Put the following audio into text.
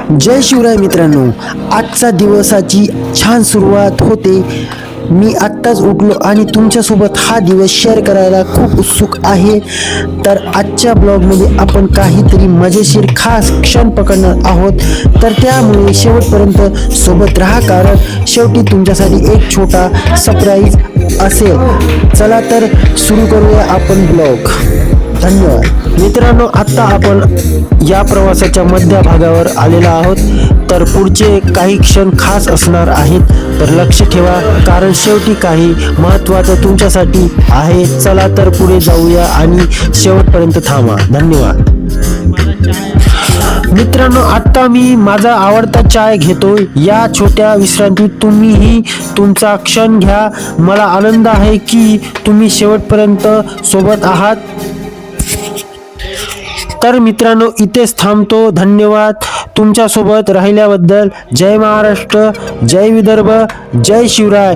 जय शिवराय मित्रांनो, आजचा दिवसाची छान सुरुवात होते। मी आत्ताच उठलो आणि तुमच्यासोबत हा दिवस शेअर करायला खूप उत्सुक आहे। तर आजच्या ब्लॉगमध्ये आपण काहीतरी मजेशीर खास क्षण पकडणार आहोत, तर त्यामुळे शेवटपर्यंत सोबत राहा, कारण शेवटी तुमच्यासाठी एक छोटा सरप्राईज असेल। चला तर सुरू करूया आपण ब्लॉग। धन्यवाद मित्रांनो, आता आपण या प्रवासाच्या मध्यभागावर आलेला आहोत, तर पुढचे काही क्षण खास असणार आहेत, तर लक्ष ठेवा, कारण शेवटी काही महत्त्वाचं तुमच्यासाठी आहे। चला तर पुढे जाऊया आणि शेवटपर्यंत थांबा। धन्यवाद मित्रांनो, आता मी माझा आवडता चाय घेतोय। या छोट्या विश्रांतीत तुम्हीही तुमचा क्षण घ्या। मला आनंद आहे की तुम्ही शेवटपर्यंत सोबत आहात। तर मित्रांनो, इथेच थांबतो। धन्यवाद तुमच्या सोबत राहिल्याबद्दल। जय महाराष्ट्र, जय विदर्भ, जय शिवराय।